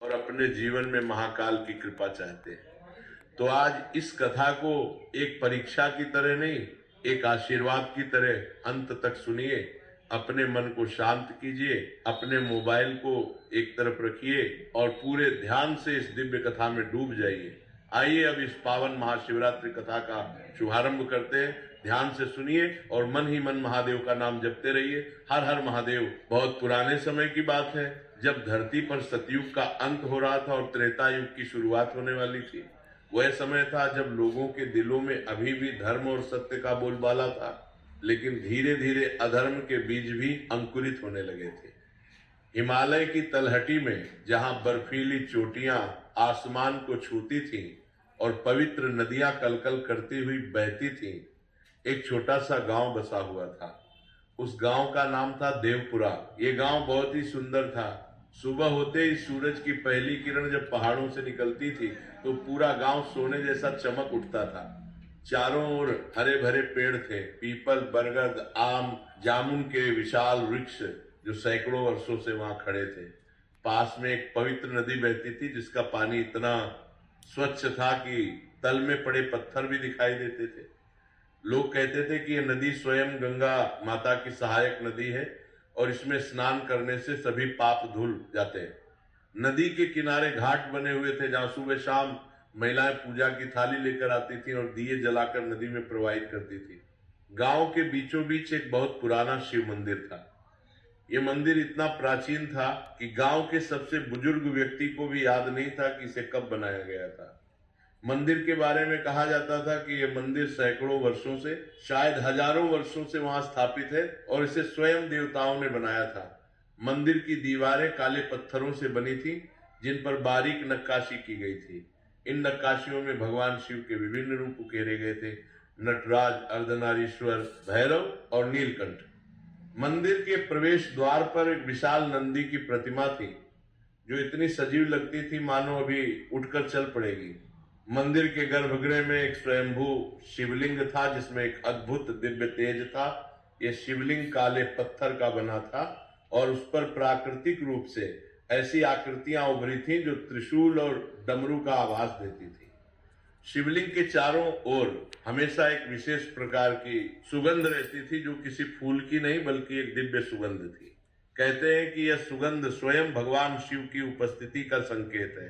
और अपने जीवन में महाकाल की कृपा चाहते हैं। तो आज इस कथा को एक परीक्षा की तरह नहीं, एक आशीर्वाद की तरह अंत तक सुनिए, अपने मन को शांत कीजिए, अपने मोबाइल को एक तरफ रखिए और पूरे ध्यान से इस दिव्य कथा में डूब जाइए। आइए अब इस पावन महाशिवरात्रि कथा का शुभारंभ करते हैं। ध्यान से सुनिए और मन ही मन महादेव का नाम जपते रहिए। हर हर महादेव। बहुत पुराने समय की बात है, जब धरती पर सतयुग का अंत हो रहा था और त्रेता युग की शुरुआत होने वाली थी। वह समय था जब लोगों के दिलों में अभी भी धर्म और सत्य का बोलबाला था, लेकिन धीरे धीरे अधर्म के बीज भी अंकुरित होने लगे थे। हिमालय की तलहटी में जहां बर्फीली चोटियां आसमान को छूती थीं और पवित्र नदियां कलकल करती हुई बहती थीं, एक छोटा सा गांव बसा हुआ था। उस गांव का नाम था देवपुरा। ये गांव बहुत ही सुंदर था। सुबह होते ही सूरज की पहली किरण जब पहाड़ों से निकलती थी तो पूरा गांव सोने जैसा चमक उठता था। चारों ओर हरे भरे पेड़ थे, पीपल, बरगद, आम, जामुन के विशाल वृक्ष जो सैकड़ों वर्षों से वहां खड़े थे। पास में एक पवित्र नदी बहती थी जिसका पानी इतना स्वच्छ था कि तल में पड़े पत्थर भी दिखाई देते थे। लोग कहते थे कि यह नदी स्वयं गंगा माता की सहायक नदी है और इसमें स्नान करने से सभी पाप धुल जाते हैं। नदी के किनारे घाट बने हुए थे जहां सुबह शाम महिलाएं पूजा की थाली लेकर आती थी और दिए जलाकर नदी में प्रवाहित करती थी। गांव के बीचों बीच एक बहुत पुराना शिव मंदिर था। यह मंदिर इतना प्राचीन था कि गांव के सबसे बुजुर्ग व्यक्ति को भी याद नहीं था कि इसे कब बनाया गया था। मंदिर के बारे में कहा जाता था कि यह मंदिर सैकड़ों वर्षों से, शायद हजारों वर्षों से वहां स्थापित है और इसे स्वयं देवताओं ने बनाया था। मंदिर की दीवारें काले पत्थरों से बनी थी जिन पर बारीक नक्काशी की गई थी। इन नक्काशियों में भगवान शिव के विभिन्न रूप उकेरे गए थे, नटराज, अर्धनारीश्वर, भैरव और नीलकंठ। मंदिर के प्रवेश द्वार पर एक विशाल नंदी की प्रतिमा थी जो इतनी सजीव लगती थी मानो अभी उठकर चल पड़ेगी। मंदिर के गर्भगृह में एक स्वयंभू शिवलिंग था जिसमें एक अद्भुत दिव्य तेज था। यह शिवलिंग काले पत्थर का बना था और उस पर प्राकृतिक रूप से ऐसी आकृतियां उभरी थी जो त्रिशूल और डमरू का आभास देती थी। शिवलिंग के चारों ओर हमेशा एक विशेष प्रकार की सुगंध रहती थी जो किसी फूल की नहीं बल्कि एक दिव्य सुगंध थी। कहते हैं कि यह सुगंध स्वयं भगवान शिव की उपस्थिति का संकेत है।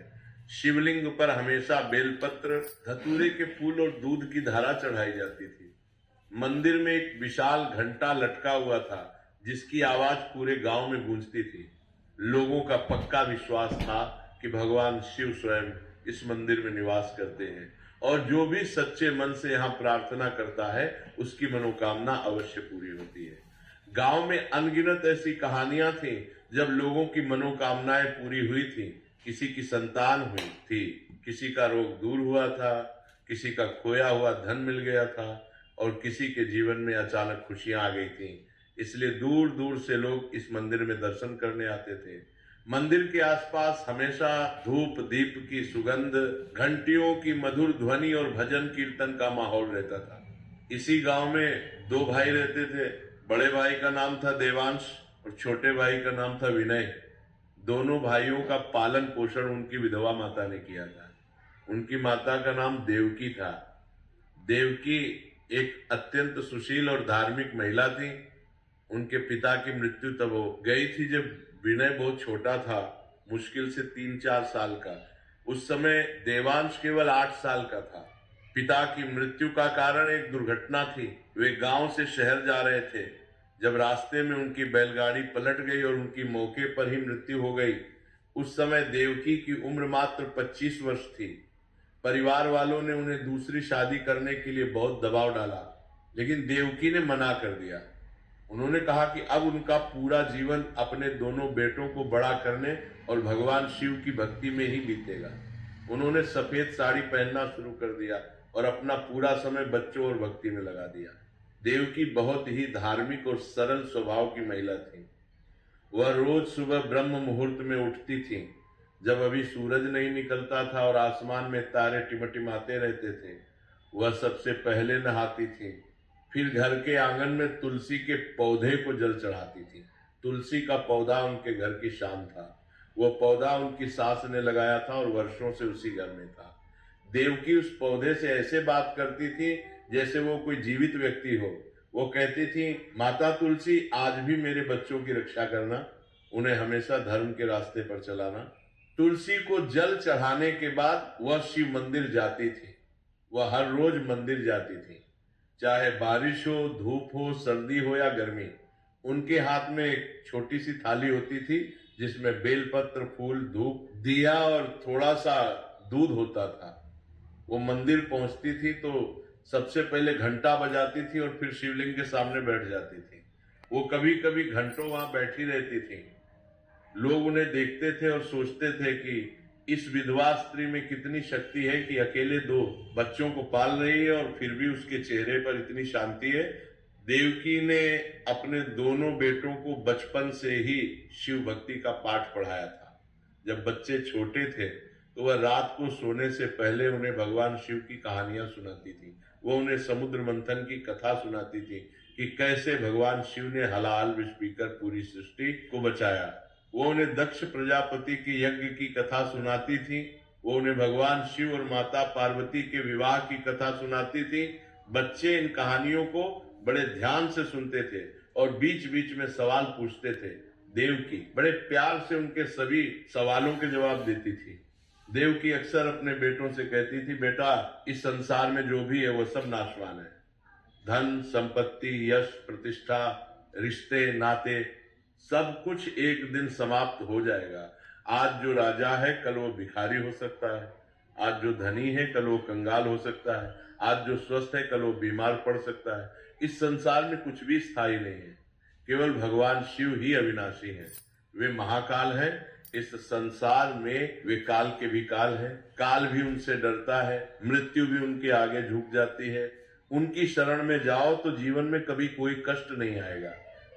शिवलिंग पर हमेशा बेलपत्र, धतूरे के फूल और दूध की धारा चढ़ाई जाती थी। मंदिर में एक विशाल घंटा लटका हुआ था जिसकी आवाज पूरे गांव में गूंजती थी। लोगों का पक्का विश्वास था कि भगवान शिव स्वयं इस मंदिर में निवास करते हैं और जो भी सच्चे मन से यहाँ प्रार्थना करता है उसकी मनोकामना अवश्य पूरी होती है। गांव में अनगिनत ऐसी कहानियां थी जब लोगों की मनोकामनाएं पूरी हुई थी। किसी की संतान हुई थी, किसी का रोग दूर हुआ था, किसी का खोया हुआ धन मिल गया था और किसी के जीवन में अचानक खुशियां आ गई थी। इसलिए दूर दूर से लोग इस मंदिर में दर्शन करने आते थे। मंदिर के आसपास हमेशा धूप दीप की सुगंध, घंटियों की मधुर ध्वनि और भजन कीर्तन का माहौल रहता था। इसी गांव में दो भाई रहते थे। बड़े भाई का नाम था देवांश और छोटे भाई का नाम था विनय। दोनों भाइयों का पालन पोषण उनकी विधवा माता ने किया था। उनकी माता का नाम देवकी था। देवकी एक अत्यंत सुशील और धार्मिक महिला थी। उनके पिता की मृत्यु तब हो गई थी जब विनय बहुत छोटा था, मुश्किल से 3-4 साल का। उस समय देवांश केवल 8 साल का था। पिता की मृत्यु का कारण एक दुर्घटना थी। वे गांव से शहर जा रहे थे जब रास्ते में उनकी बैलगाड़ी पलट गई और उनकी मौके पर ही मृत्यु हो गई। उस समय देवकी की उम्र मात्र 25 वर्ष थी। परिवार वालों ने उन्हें दूसरी शादी करने के लिए बहुत दबाव डाला, लेकिन देवकी ने मना कर दिया। उन्होंने कहा कि अब उनका पूरा जीवन अपने दोनों बेटों को बड़ा करने और भगवान शिव की भक्ति में ही बीतेगा। उन्होंने सफेद साड़ी पहनना शुरू कर दिया और अपना पूरा समय बच्चों और भक्ति में लगा दिया। देवकी बहुत ही धार्मिक और सरल स्वभाव की महिला थी। वह रोज सुबह ब्रह्म मुहूर्त में उठती थी, जब अभी सूरज नहीं निकलता था और आसमान में तारे टिमटिमाते रहते थे। वह सबसे पहले नहाती थी, फिर घर के आंगन में तुलसी के पौधे को जल चढ़ाती थी। तुलसी का पौधा उनके घर की शान था। वो पौधा उनकी सास ने लगाया था और वर्षों से उसी घर में था। देवकी उस पौधे से ऐसे बात करती थी जैसे वो कोई जीवित व्यक्ति हो। वो कहती थी, माता तुलसी आज भी मेरे बच्चों की रक्षा करना, उन्हें हमेशा धर्म के रास्ते पर चलाना। तुलसी को जल चढ़ाने के बाद वह शिव मंदिर जाती थी। वह हर रोज मंदिर जाती थी, चाहे बारिश हो, धूप हो, सर्दी हो या गर्मी। उनके हाथ में एक छोटी सी थाली होती थी जिसमें बेलपत्र, फूल, धूप, दिया और थोड़ा सा दूध होता था। वो मंदिर पहुंचती थी तो सबसे पहले घंटा बजाती थी और फिर शिवलिंग के सामने बैठ जाती थी। वो कभी कभी घंटों वहां बैठी रहती थी। लोग उन्हें देखते थे और सोचते थे कि इस विधवा स्त्री में कितनी शक्ति है कि अकेले 2 बच्चों को पाल रही है और फिर भी उसके चेहरे पर इतनी शांति है। देवकी ने अपने दोनों बेटों को बचपन से ही शिव भक्ति का पाठ पढ़ाया था। जब बच्चे छोटे थे तो वह रात को सोने से पहले उन्हें भगवान शिव की कहानियां सुनाती थी। वो उन्हें समुद्र मंथन की कथा सुनाती थी कि कैसे भगवान शिव ने हलाहल विष पीकर पूरी सृष्टि को बचाया। वो उन्हें दक्ष प्रजापति के यज्ञ की कथा सुनाती थी। वो उन्हें भगवान शिव और माता पार्वती के विवाह की कथा सुनाती थी। बच्चे इन कहानियों को बड़े ध्यान से सुनते थे और बीच बीच में सवाल पूछते थे। देवकी बड़े प्यार से उनके सभी सवालों के जवाब देती थी। देवकी अक्सर अपने बेटों से कहती थी, बेटा इस संसार में जो भी है वो सब नाशवान है। धन, संपत्ति, यश, प्रतिष्ठा, रिश्ते, नाते, सब कुछ एक दिन समाप्त हो जाएगा। आज जो राजा है कल वो भिखारी हो सकता है, आज जो धनी है कल वो कंगाल हो सकता है, आज जो स्वस्थ है कल वो बीमार पड़ सकता है। इस संसार में कुछ भी स्थायी नहीं है, केवल भगवान शिव ही अविनाशी हैं। वे महाकाल हैं। इस संसार में वे काल के भी काल हैं। काल भी उनसे डरता है, मृत्यु भी उनके आगे झुक जाती है। उनकी शरण में जाओ तो जीवन में कभी कोई कष्ट नहीं आएगा,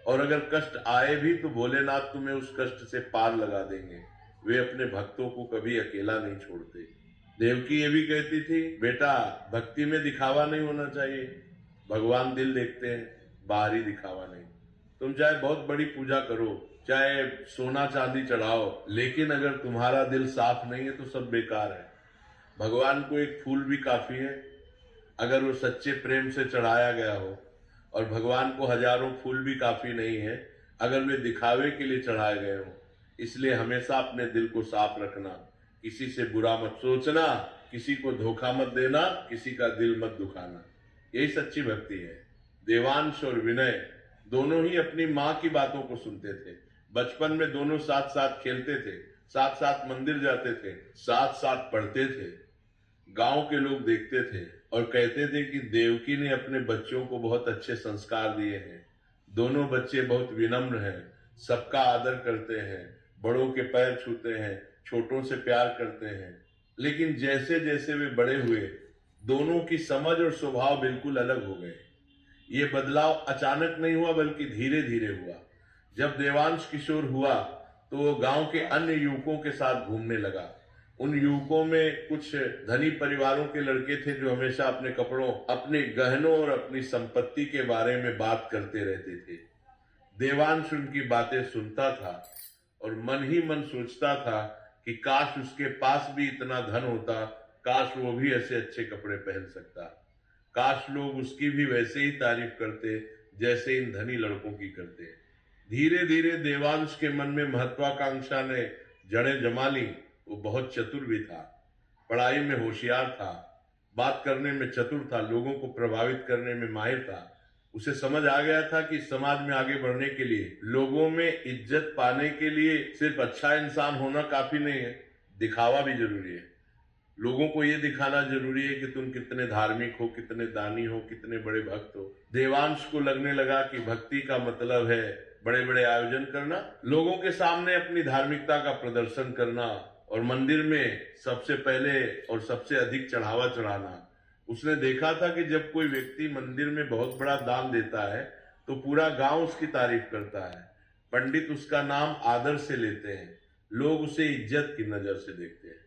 और अगर कष्ट आए भी तो भोलेनाथ तुम्हें उस कष्ट से पार लगा देंगे। वे अपने भक्तों को कभी अकेला नहीं छोड़ते। देवकी ये भी कहती थी, बेटा भक्ति में दिखावा नहीं होना चाहिए। भगवान दिल देखते हैं, बाहरी दिखावा नहीं। तुम चाहे बहुत बड़ी पूजा करो, चाहे सोना चांदी चढ़ाओ, लेकिन अगर तुम्हारा दिल साफ नहीं है तो सब बेकार है। भगवान को एक फूल भी काफी है अगर वो सच्चे प्रेम से चढ़ाया गया हो, और भगवान को हजारों फूल भी काफी नहीं है अगर वे दिखावे के लिए चढ़ाए गए हो। इसलिए हमेशा अपने दिल को साफ रखना, किसी से बुरा मत सोचना, किसी को धोखा मत देना, किसी का दिल मत दुखाना। यही सच्ची भक्ति है। देवांश और विनय दोनों ही अपनी माँ की बातों को सुनते थे। बचपन में दोनों साथ साथ खेलते थे, साथ साथ मंदिर जाते थे, साथ साथ पढ़ते थे। गांव के लोग देखते थे और कहते थे कि देवकी ने अपने बच्चों को बहुत अच्छे संस्कार दिए हैं। दोनों बच्चे बहुत विनम्र हैं, सबका आदर करते हैं, बड़ों के पैर छूते हैं, छोटों से प्यार करते हैं। लेकिन जैसे जैसे वे बड़े हुए, दोनों की समझ और स्वभाव बिल्कुल अलग हो गए। ये बदलाव अचानक नहीं हुआ बल्कि धीरे धीरे हुआ। जब देवांश किशोर हुआ तो वो गांव के अन्य युवकों के साथ घूमने लगा। उन युवकों में कुछ धनी परिवारों के लड़के थे जो हमेशा अपने कपड़ों, अपने गहनों और अपनी संपत्ति के बारे में बात करते रहते थे। देवांश उनकी बातें सुनता था और मन ही मन सोचता था कि काश उसके पास भी इतना धन होता, काश वो भी ऐसे अच्छे कपड़े पहन सकता, काश लोग उसकी भी वैसे ही तारीफ करते जैसे इन धनी लड़कों की करते। धीरे धीरे देवांश के मन में महत्वाकांक्षा ने जड़ें जमा ली। वो बहुत चतुर भी था, पढ़ाई में होशियार था, बात करने में चतुर था, लोगों को प्रभावित करने में माहिर था। उसे समझ आ गया था कि समाज में आगे बढ़ने के लिए, लोगों में इज्जत पाने के लिए सिर्फ अच्छा इंसान होना काफी नहीं है, दिखावा भी जरूरी है। लोगों को ये दिखाना जरूरी है कि तुम कितने धार्मिक हो, कितने दानी हो, कितने बड़े भक्त हो। देवांश को लगने लगा कि भक्ति का मतलब है बड़े बड़े आयोजन करना, लोगों के सामने अपनी धार्मिकता का प्रदर्शन करना और मंदिर में सबसे पहले और सबसे अधिक चढ़ावा चढ़ाना। उसने देखा था कि जब कोई व्यक्ति मंदिर में बहुत बड़ा दान देता है तो पूरा गांव उसकी तारीफ करता है, पंडित उसका नाम आदर से लेते हैं, लोग उसे इज्जत की नजर से देखते हैं।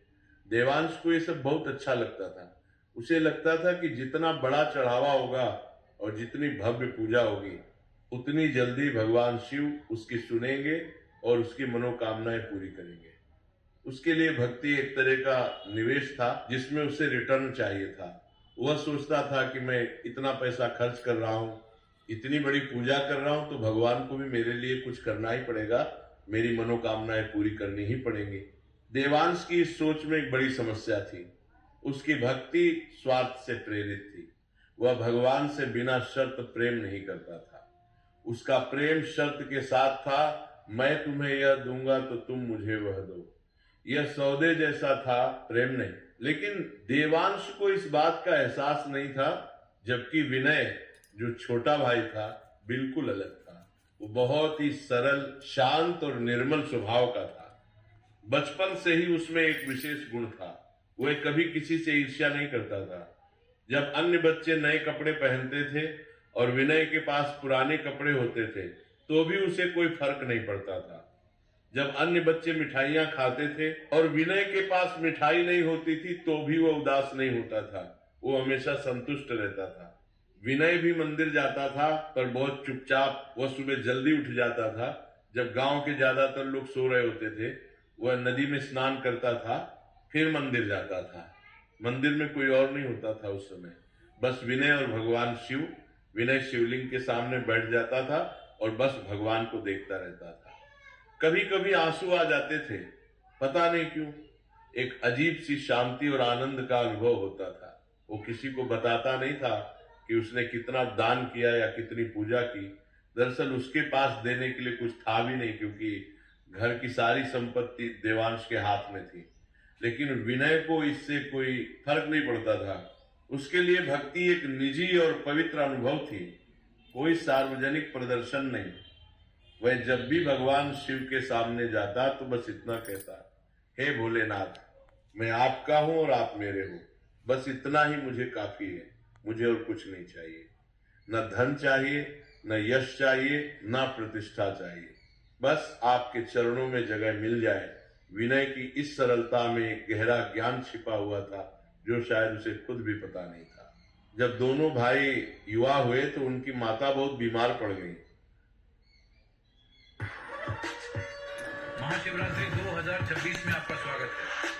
देवांश को ये सब बहुत अच्छा लगता था। उसे लगता था कि जितना बड़ा चढ़ावा होगा और जितनी भव्य पूजा होगी, उतनी जल्दी भगवान शिव उसकी सुनेंगे और उसकी मनोकामनाएं पूरी करेंगे। उसके लिए भक्ति एक तरह का निवेश था जिसमें उसे रिटर्न चाहिए था। वह सोचता था कि मैं इतना पैसा खर्च कर रहा हूँ, इतनी बड़ी पूजा कर रहा हूं, तो भगवान को भी मेरे लिए कुछ करना ही पड़ेगा, मेरी मनोकामनाएं पूरी करनी ही पड़ेंगी। देवांश की इस सोच में एक बड़ी समस्या थी। उसकी भक्ति स्वार्थ से प्रेरित थी। वह भगवान से बिना शर्त प्रेम नहीं करता था। उसका प्रेम शर्त के साथ था, मैं तुम्हें यह दूंगा तो तुम मुझे वह दो। यह सौदे जैसा था, प्रेम नहीं। लेकिन देवांश को इस बात का एहसास नहीं था, जबकि विनय जो छोटा भाई था बिल्कुल अलग था। वो बहुत ही सरल, शांत और निर्मल स्वभाव का था। बचपन से ही उसमें एक विशेष गुण था, वह कभी किसी से ईर्ष्या नहीं करता था। जब अन्य बच्चे नए कपड़े पहनते थे और विनय के पास पुराने कपड़े होते थे तो भी उसे कोई फर्क नहीं पड़ता था। जब अन्य बच्चे मिठाइयां खाते थे और विनय के पास मिठाई नहीं होती थी तो भी वह उदास नहीं होता था, वो हमेशा संतुष्ट रहता था। विनय भी मंदिर जाता था पर बहुत चुपचाप। वह सुबह जल्दी उठ जाता था। जब गांव के ज्यादातर लोग सो रहे होते थे वह नदी में स्नान करता था, फिर मंदिर जाता था। मंदिर में कोई और नहीं होता था उस समय, बस विनय और भगवान शिव। विनय शिवलिंग के सामने बैठ जाता था और बस भगवान को देखता रहता था। कभी कभी आंसू आ जाते थे, पता नहीं क्यों। एक अजीब सी शांति और आनंद का अनुभव होता था। वो किसी को बताता नहीं था कि उसने कितना दान किया या कितनी पूजा की। दरअसल उसके पास देने के लिए कुछ था भी नहीं, क्योंकि घर की सारी संपत्ति देवांश के हाथ में थी। लेकिन विनय को इससे कोई फर्क नहीं पड़ता था। उसके लिए भक्ति एक निजी और पवित्र अनुभव थी, कोई सार्वजनिक प्रदर्शन नहीं। वह जब भी भगवान शिव के सामने जाता तो बस इतना कहता, हे भोलेनाथ, मैं आपका हूं और आप मेरे हो, बस इतना ही मुझे काफी है, मुझे और कुछ नहीं चाहिए। न धन चाहिए, न यश चाहिए, न प्रतिष्ठा चाहिए, बस आपके चरणों में जगह मिल जाए। विनय की इस सरलता में एक गहरा ज्ञान छिपा हुआ था जो शायद उसे खुद भी पता नहीं था। जब दोनों भाई युवा हुए तो उनकी माता बहुत बीमार पड़ गई। महाशिवरात्रि 2026 में आपका स्वागत है।